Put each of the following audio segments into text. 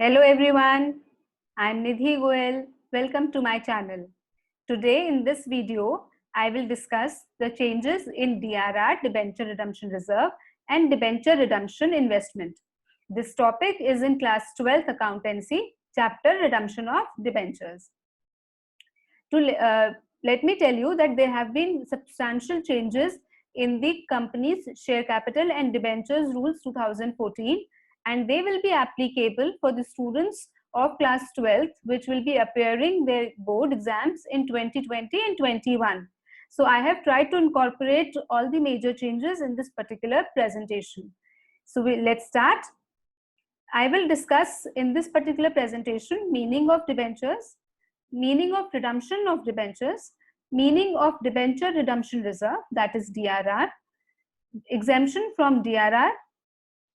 Hello everyone, I'm Nidhi Goel. Welcome to my channel. Today in this video, I will discuss the changes in DRR, Debenture Redemption Reserve, and Debenture Redemption Investment. This topic is in class 12th Accountancy, chapter Redemption of Debentures. Let me tell you that there have been substantial changes in the company's share capital and debentures rules 2014, and they will be applicable for the students of class 12th, which will be appearing their board exams in 2020 and 21. So I have tried to incorporate all the major changes in this particular presentation. So let's start. I will discuss in this particular presentation meaning of debentures, meaning of redemption of debentures, meaning of debenture redemption reserve, that is DRR, exemption from DRR,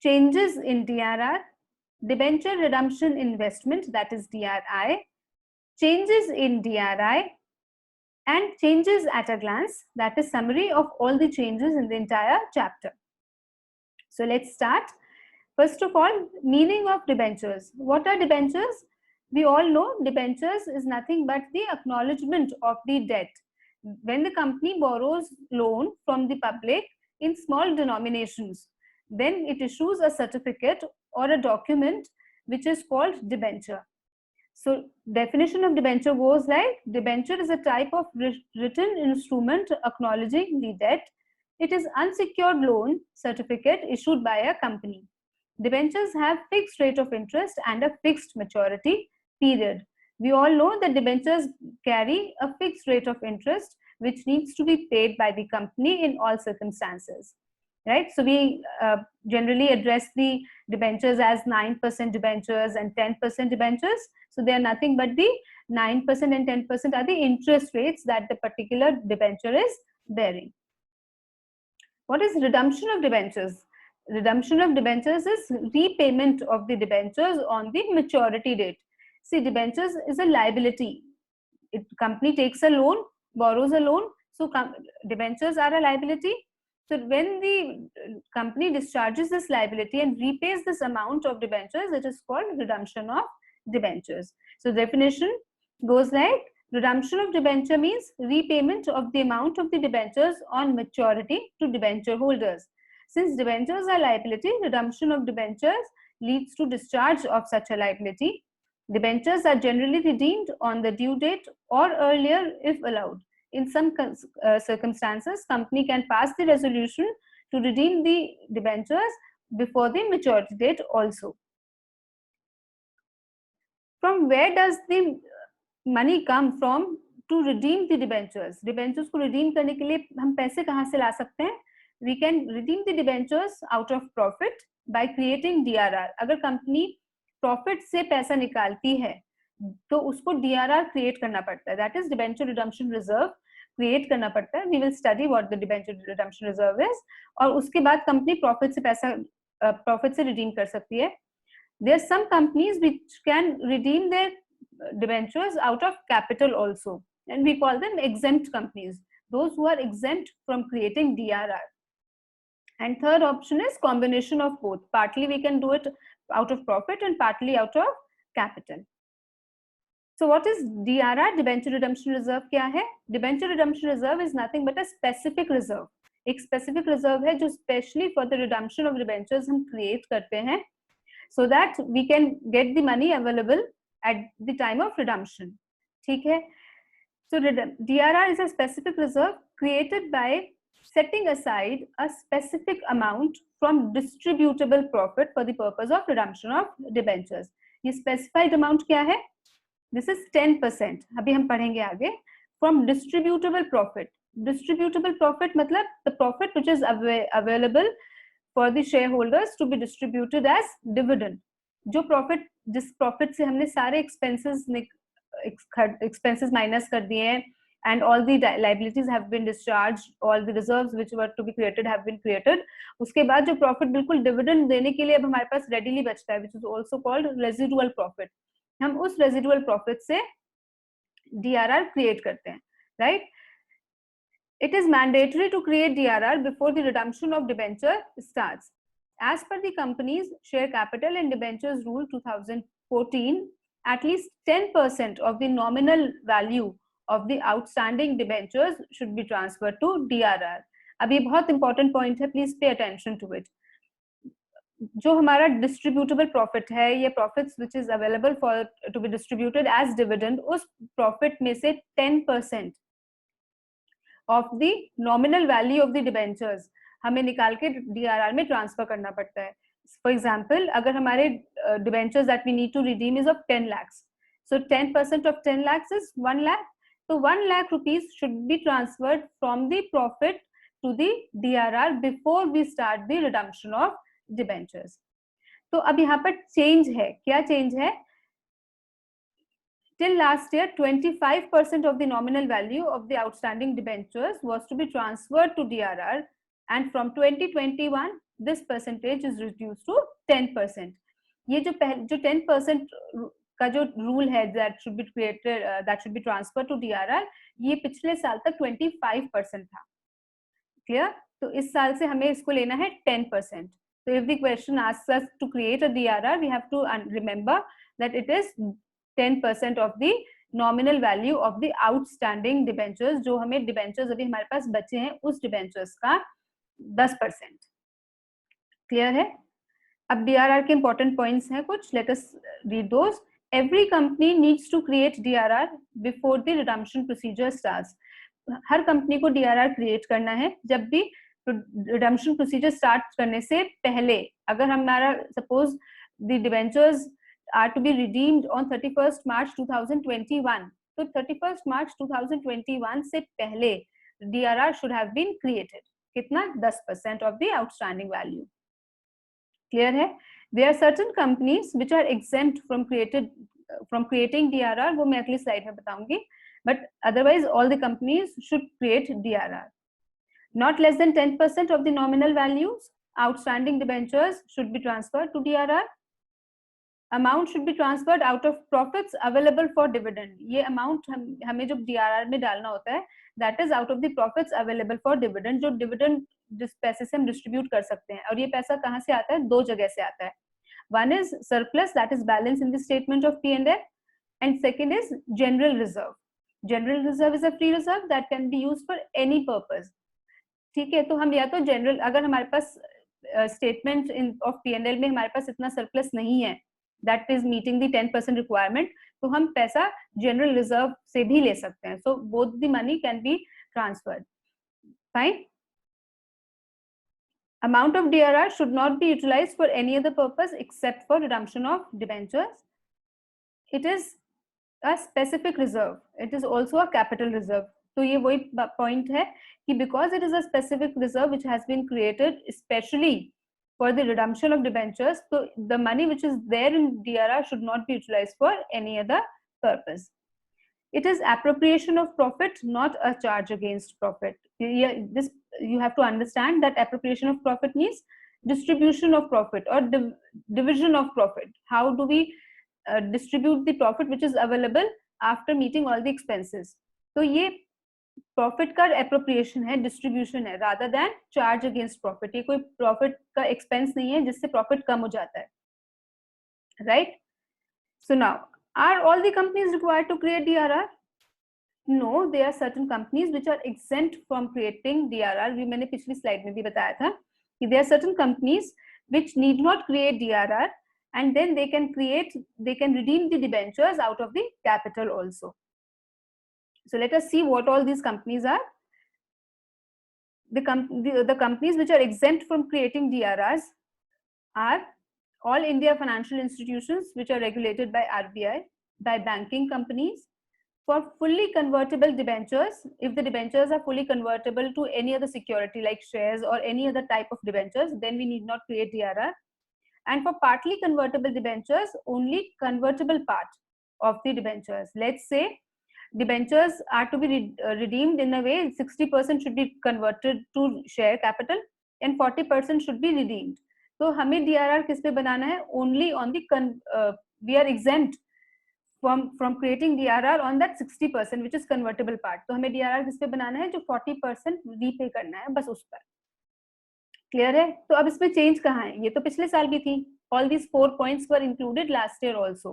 changes in DRR, debenture redemption investment, that is DRI, changes in DRI, and changes at a glance, that is summary of all the changes in the entire chapter. So let's start. First of all, meaning of debentures. What are debentures? We all know debentures is nothing but the acknowledgement of the debt. When the company borrows loan from the public in small denominations, then it issues a certificate or a document which is called debenture. So definition of debenture goes like, debenture is a type of written instrument acknowledging the debt. It is unsecured loan certificate issued by a company. Debentures have fixed rate of interest and a fixed maturity period. We all know that debentures carry a fixed rate of interest which needs to be paid by the company in all circumstances, right? So we generally address the debentures as 9% debentures and 10% debentures. So they are nothing but the 9% and 10% are the interest rates that the particular debenture is bearing. What is redemption of debentures? Redemption of debentures is repayment of the debentures on the maturity date. See, debentures is a liability. Company takes a loan, borrows a loan, so debentures are a liability. So when the company discharges this liability and repays this amount of debentures, it is called redemption of debentures. So definition goes like, redemption of debenture means repayment of the amount of the debentures on maturity to debenture holders. Since debentures are liability, redemption of debentures leads to discharge of such a liability. Debentures are generally redeemed on the due date or earlier if allowed. In some circumstances, company can pass the resolution to redeem the debentures before the maturity date also. From where does the money come from to redeem the debentures? Debentures को redeem करने के लिए हम पैसे कहाँ से ला सकते हैं? We can redeem the debentures out of profit by creating DRR. अगर कंपनी प्रॉफिट से पैसा निकालती है तो उसको DRR क्रिएट करना पड़ता है, that is debenture redemption reserve create करना पड़ता है. We will study what the debenture redemption reserve is, और उसके बाद कंपनी प्रॉफिट से पैसा प्रॉफिट से रिडीम कर सकती है. There are some companies which can redeem their debentures out of capital also, and we call them exempt companies, those who are exempt from creating DRR. And third option is combination of both. Partly we can do it out of profit and partly out of capital. So what is DRR, debenture redemption reserve? क्या है? Debenture redemption reserve is nothing but a specific reserve. एक specific reserve है जो specially for the redemption of debentures हम create करते हैं, so that we can get the money available at the time of redemption. ठीक है? So DRR is a specific reserve created by setting aside a specific amount from distributable profit for the purpose of redemption of debentures. ये specified amount क्या है? This is 10%. अभी हम पढ़ेंगे आगे. From distributable profit. Distributable profit मतलब the profit which is available for the shareholders to be distributed as dividend. जो profit, जिस profit से हमने सारे expenses minus कर दिए हैं, and all the liabilities have been discharged, all the reserves which were to be created have been created. उसके बाद जो profit बिल्कुल dividend देने के लिए अब हमारे पास readily बचता है, which is also called residual profit. हम उस residual profit से DRR create करते हैं, right? It is mandatory to create DRR before the redemption of debenture starts. As per the company's share capital and debentures rule 2014, 2014, at least 10% of the nominal value of the outstanding debentures should be transferred to DRR. अब ये बहुत important point है, please pay attention to it. जो हमारा distributable profit है, ये profits which is available for to be distributed as dividend, उस profit में से 10% of the nominal value of the debentures हमें निकाल के DRR में ट्रांसफर करना पड़ता है. फॉर एग्जाम्पल, अगर हमारे debentures that we need to redeem is of 10 lakhs, so 10% of 10 lakhs is 1 lakh. So 1 lakh rupees should be transferred from the profit to the DRR before we start the redemption of debentures. तो अब यहाँ पर change है, क्या change है? Till last year, 25% of the nominal value of the outstanding debentures was to be transferred to DRR, and from 2021 this percentage is reduced to 10%. ये जो 10% का जो रूल है that should be created, that should be transferred to DRR, ये पिछले साल तक 25% था. Clear? तो इस साल से हमें इसको लेना है 10%. So if the question asks us to create a DRR, we have to remember that it is 10% of the nominal value of the outstanding debentures. जो हमें debentures अभी हमारे पास बचे हैं, उस debentures का 10%. Clear है? अब DRR के important points हैं कुछ. Let us read those. Every company needs to create DRR before the redemption procedure starts. Her company को DRR क्रिएट करना है जब भी redemption procedure स्टार्ट करने से पहले. अगर हमारा suppose the debentures are to be redeemed on 31st March 2021, तो 31st March 2021 से पहले DRR should have been created. कितना? 10% of the outstanding value. Clear है? There are certain companies which are exempt from creating DRR. वो मैं अगली slide में बताऊंगी. But otherwise, all the companies should create DRR. Not less than 10% of the nominal values outstanding debentures should be transferred to DRR. Amount should be transferred out of profits available for dividend. ये amount हमें जो DRR में डालना होता है, that is out of the profits available for dividend. जो dividend जिस पैसे से हम distribute कर सकते हैं, और ये पैसा कहाँ से आता है? दो जगह से आता है. One is surplus, that is balance in the statement of P&L, and second is general reserve. General reserve is a free reserve that can be used for any purpose. ठीक है, तो हम या तो जनरल, अगर हमारे पास स्टेटमेंट ऑफ P&L में हमारे पास इतना सरप्लस नहीं है that is meeting the 10% requirement, तो हम पैसा जनरल रिजर्व से भी ले सकते हैं. So both the money can be transferred. Fine. Amount of DRR should not be utilized for any other purpose except for redemption of debentures. It is a specific reserve. It is also a capital reserve. तो ये वही point है कि because it is a specific reserve which has been created especially for the redemption of debentures, so the money which is there in DRR should not be utilized for any other purpose. It is appropriation of profit, not a charge against profit. This you have to understand that appropriation of profit means distribution of profit or division of profit. How do we distribute the profit which is available after meeting all the expenses? तो ये profit का appropriation है, distribution है, rather than charge against profit. ये कोई profit का expense नहीं है जिससे प्रॉफिट कम हो जाता है. Right? So now, are all the companies required to create DRR? No, there are certain companies which are exempt from creating DRR. भी मैंने पिछली स्लाइड में भी बताया था कि there are certain companies which need not create DRR and then they can redeem the debentures out of the capital also. So let us see what all these companies are. The companies which are exempt from creating DRRs are all India financial institutions which are regulated by RBI, by banking companies. For fully convertible debentures, if the debentures are fully convertible to any other security like shares or any other type of debentures, then we need not create DRR. And for partly convertible debentures, only convertible part of the debentures. Let's say debentures are to be redeemed in a way 60% should be converted to share capital and 40% should be redeemed. तो हमें DRR किस पे बनाना है? Only on the we are exempt from creating DRR on that 60% which is convertible part. तो हमें DRR किस पे बनाना है? जो 40% रीपे करना है, बस उस पर. क्लियर है? तो अब इसमें चेंज कहाँ है? ये तो पिछले साल की थी. all these 4 points were included last year also.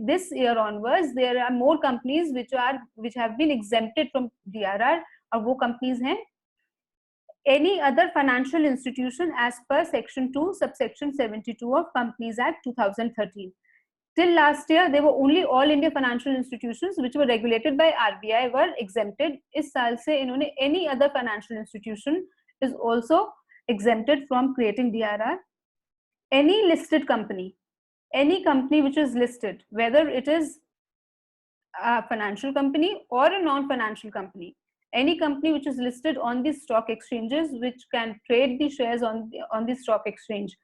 This year onwards there are more companies which have been exempted from DRR, और वो companies हैं any other financial institution as per section 2 subsection 72 of Companies Act 2013. Till last year they were only all India financial institutions which were regulated by RBI were exempted. इस साल से इन्होंने any other financial institution is also exempted from creating DRR. Any listed company, any company which is listed, whether it is a financial company or a non-financial company, any company which is listed on the stock exchanges, which can trade the shares on the stock exchange,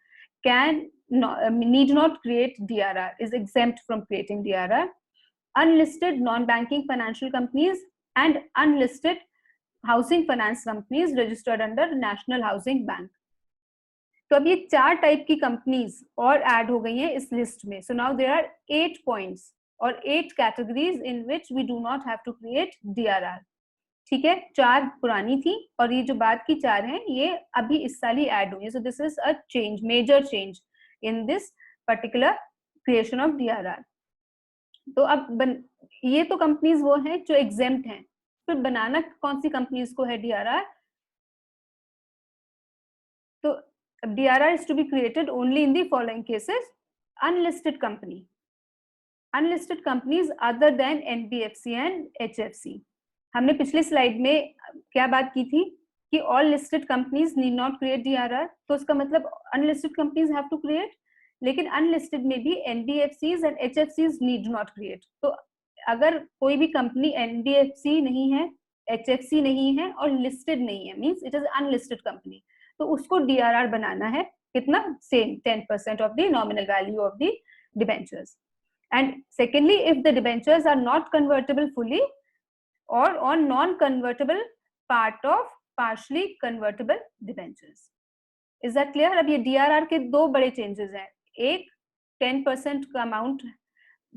need not create DRR, is exempt from creating DRR. Unlisted non-banking financial companies and unlisted housing finance companies registered under National Housing Bank. तो अब ये 4 type की companies और add हो गई हैं इस list में. So now there are 8 points और 8 categories in which we do not have to create DRR. ठीक है, 4 पुरानी थी और ये जो बाद की 4 हैं ये अभी इस साल ही ऐड हुई है. So this is a change, major change in this particular creation of DRR. तो अब ये तो कंपनीज वो हैं जो एग्जेम्प्ट हैं. फिर बनाना कौन सी कंपनीज को है DRR? तो DRR is to be created only in the following cases: unlisted company, unlisted companies other than NBFC and HFC. हमने पिछली स्लाइड में क्या बात की थी कि all listed companies need not create DRR. तो उसका मतलब unlisted companies have to create, लेकिन unlisted में भी NBFCs and HFCs need not create. तो अगर कोई भी कंपनी NBFC नहीं है, HFC नहीं है और listed नहीं है, means it is unlisted company, तो उसको DRR बनाना है. कितना? Same 10% of the nominal value of the debentures. And secondly, if the debentures are not convertible fully or on non-convertible part of partially convertible debentures. Is that clear? अब ये DRR के 2 बड़े changes हैं. एक 10% का amount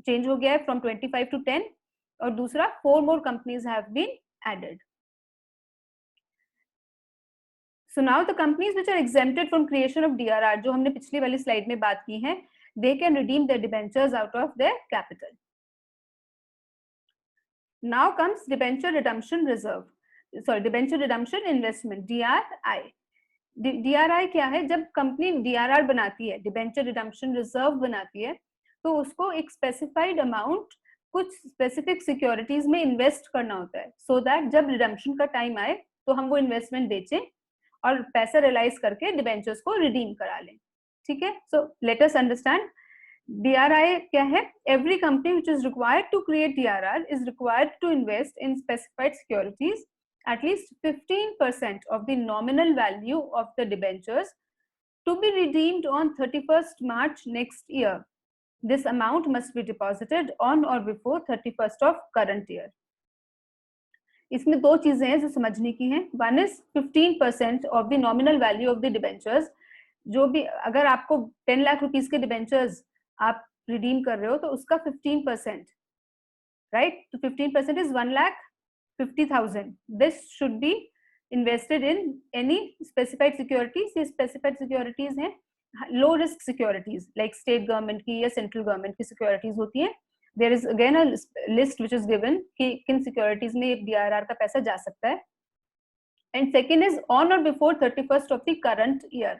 change हो गया है from 25 to 10 और दूसरा 4 more companies have been added. So now the companies which are exempted from creation of DRR, जो हमने पिछली वाली स्लाइड में बात की है, they can redeem their debentures out of their capital. Now comes debenture redemption reserve, sorry, debenture redemption investment, DRI. DRI क्या है? जब कंपनी DRR बनाती है, debenture redemption reserve बनाती है, तो उसको एक specified amount कुछ specific securities में invest करना होता है, so that जब redemption का time आए तो हम वो investment बेचें और पैसा रियलाइज करके डिबेंचर्स को रिडीम करा लें. ठीक है, so let us understand DRI क्या है. Every company which is required to create DRR is required to invest in specified securities at least 15% of the nominal value of the debentures to be redeemed on 31st March next year. This amount must be deposited on or before 31st of current year. इसमें 2 चीजें हैं जो समझने की हैं. One is 15% of the nominal value of the debentures. जो भी अगर आपको 10 लाख रुपीस के डिबेंचर्स आप रिडीम कर रहे हो तो उसका 15%, राइट? तो 15% is 1,50,000. This should be invested in any specified securities. ये स्पेसिफाइड सिक्योरिटीज हैं low risk securities, like state government की या सेंट्रल गवर्नमेंट की सिक्योरिटीज होती हैं. There is again a list which is given कि किन सिक्योरिटीज में DRR का पैसा जा सकता है. And second is on or before 31st of the current year.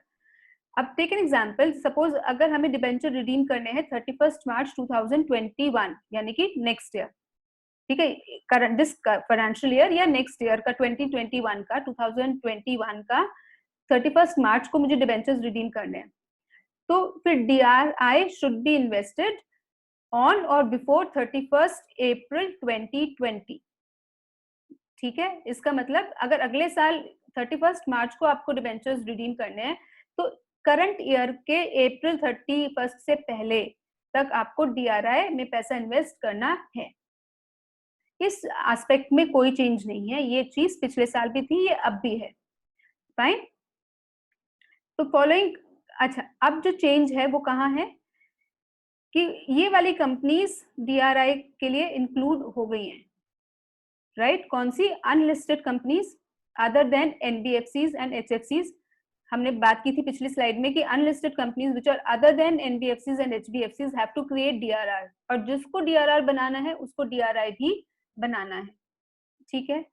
अब take an example. Suppose अगर हमें डिबेंचर रिडीम करने हैं 31st March 2021 यानी कि नेक्स्ट ईयर. ठीक है, करंट दिस फाइनेंशियल ईयर या नेक्स्ट ईयर का 2021 का 2021 का 31st मार्च को मुझे डिबेंचर्स रिडीम करने हैं. तो फिर DRI should be invested on or before 31st April 2020. ठीक है, इसका मतलब अगर अगले साल 31st मार्च को आपको डिबेंचर्स रिडीम करने हैं तो करंट ईयर के अप्रैल 31st से पहले तक आपको DRI में पैसा इन्वेस्ट करना है. इस एस्पेक्ट में कोई चेंज नहीं है. ये चीज पिछले साल भी थी, ये अब भी है. फाइन. तो फॉलोइंग, अच्छा अब जो चेंज है वो कहाँ है कि ये वाली कंपनीज DRI के लिए इंक्लूड हो गई हैं, राइट? कौन सी? Unlisted companies other than NBFCs and HFCs. हमने बात की थी पिछली स्लाइड में कि unlisted companies which are other than NBFCs and HDFCs have to create DRR, और जिसको डीआरआर बनाना है उसको डीआरआई भी बनाना है, ठीक है।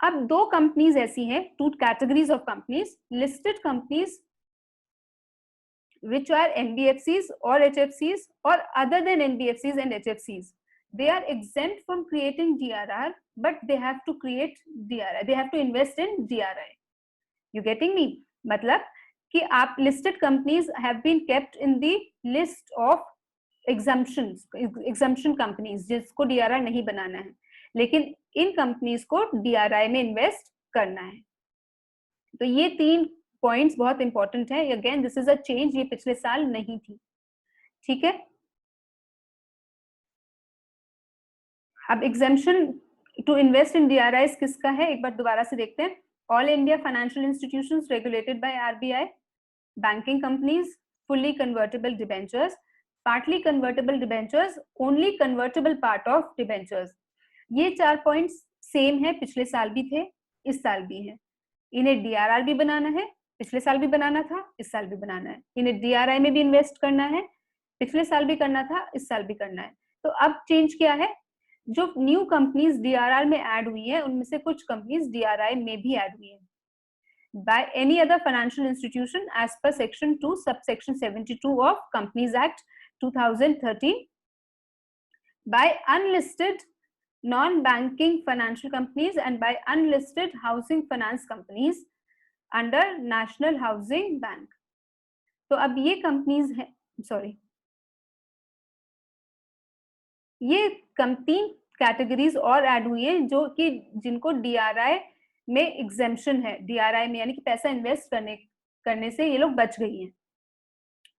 अब दो कंपनीज ऐसी हैं, two categories of companies, listed companies which are NBFCs or HFCs or other than NBFCs and HFCs. They are exempt from creating DRR, but they have to create DRI. They have to invest in DRI. You getting me? मतलब कि आप listed companies have been kept in the list of exemption companies जिसको DRI नहीं बनाना है, लेकिन इन companies को DRI में invest करना है। तो ये तीन पॉइंट्स बहुत इंपॉर्टेंट है। Again this is a change, ये पिछले साल नहीं थी, ठीक है। अब एग्जेम्पशन टू इन्वेस्ट इन डीआरआईज किसका है, एक बार दोबारा से देखते हैं। All India financial institutions regulated by RBI, banking companies, fully convertible debentures, partly convertible debentures, only convertible part of debentures. ये 4 पॉइंट्स सेम है, पिछले साल भी थे, इस साल भी है। इन्हें डीआरआर भी बनाना है, पिछले साल भी बनाना था, इस साल भी बनाना है। इन्हें डीआरआई में भी इन्वेस्ट करना है, पिछले साल भी करना था, इस साल भी करना है। तो अब चेंज क्या है, जो न्यू कंपनीज डीआरआर में ऐड हुई है उनमें से कुछ कंपनीज डीआरआई में भी ऐड हुई है by any other financial institution as per section 2 subsection 72 of Companies Act 2013, by unlisted non-banking financial companies and by unlisted housing finance companies under national housing bank. तो अब ये कंपनीज हैं, sorry, ये तीन कैटेगरीज और add हुई है जो कि जिनको डीआरआई में एग्जेम्पशन है, डीआरआई में यानी कि पैसा इन्वेस्ट करने से ये लोग बच गई हैं।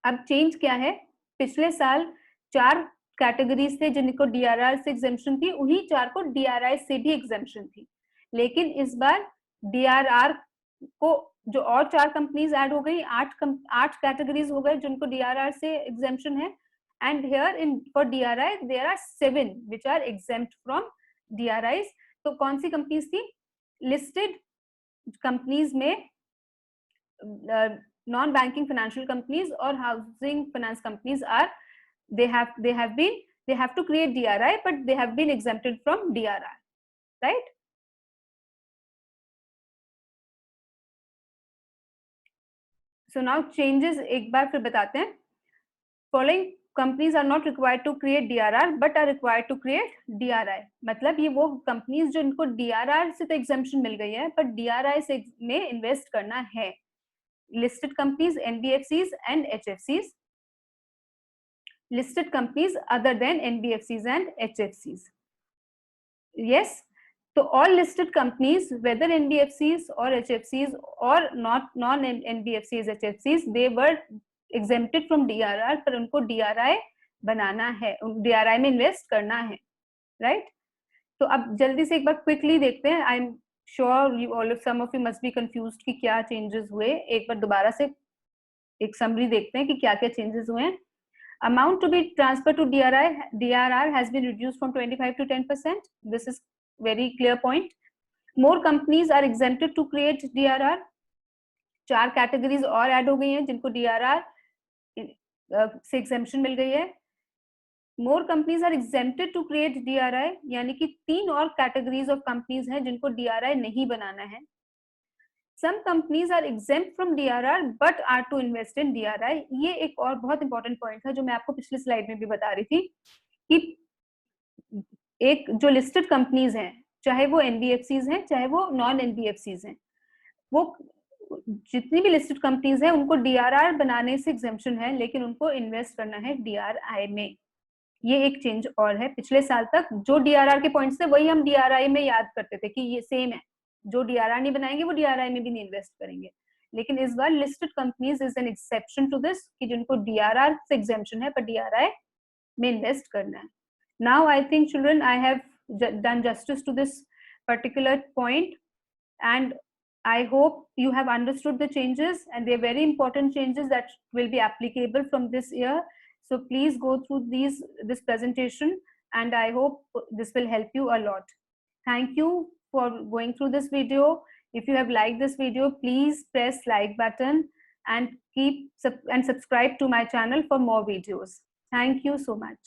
अब चेंज क्या है, पिछले साल 4 कैटेगरीज थे जिनको डीआरआर से एग्जेम्पशन थी, उन्हीं 4 को डीआरआई से भी एग्जेम्पशन थी, लेकिन इस बार डीआरआर को जो और 4 कंपनीज ऐड हो गई, 8 कैटेगरीज हो गए जिनको डीआरआर से एग्जेम्पशन है, and here in for DRI there are 7 which are exempt from DRIs. तो कौन सी कंपनीज थी, लिस्टेड कंपनीज में नॉन बैंकिंग फाइनेंशियल कंपनीज और housing finance companies are they have to create DRI but they have been exempted from DRI, right? So now changes एक बार फिर बताते हैं। Following companies are not required to create DRR but are required to create DRI। मतलब ये वो companies जो इनको DRR से तो एग्जेम्पशन मिल गई है पर DRI से में इन्वेस्ट करना है, listed companies, NBFCs and HFCs, listed companies other than NBFCs and HFCs. Yes, so all listed companies, whether NBFCs or HFCs or not non-NBFCs, HFCs, they were exempted from DRR, पर उनको DRI बनाना है, DRI में invest करना है, right? तो अब जल्दी से एक बार क्विकली देखते हैं। I'm sure some of you must be confused कि क्या changes हुए। एक बार दोबारा से एक समरी देखते हैं कि क्या क्या changes हुए हैं। Amount to be transferred to DRR has been reduced from 25 to 10%. This is very clear point. More companies are exempted to create DRR. 4 categories और ऐड हो गई हैं जिनको DRR से exemption मिल गई है। More companies are exempted to create DRI, यानी कि 3 और categories of companies हैं जिनको DRI नहीं बनाना है। Some companies are exempt from DRR but are to invest in DRI। ये एक और बहुत इंपॉर्टेंट पॉइंट था जो मैं आपको पिछली स्लाइड में भी बता रही थी कि एक जो लिस्टेड कंपनीज हैं, चाहे वो NBFCs हैं चाहे वो नॉन NBFCs हैं, वो जितनी भी लिस्टेड कंपनीज हैं उनको DRR बनाने से एग्जेम्पशन है, लेकिन उनको इन्वेस्ट करना है DRI में। ये एक चेंज और है। पिछले साल तक जो DRR के पॉइंट्स थे वही हम DRI में याद करते थे कि ये सेम है, जो DRR नहीं बनाएंगे वो DRI में भी नहीं इन्वेस्ट करेंगे, लेकिन इस बार listed companies is an exception to this कि जिनको DRR से एग्जेम्पशन है पर DRI में इन्वेस्ट करना है। Now I think children I have done justice to this particular point and I hope you have understood the changes, and they are very important changes that will be applicable from this year. So please go through this presentation, and I hope this will help you a lot. Thank you for going through this video. If you have liked this video, please press like button and subscribe to my channel for more videos. Thank you so much.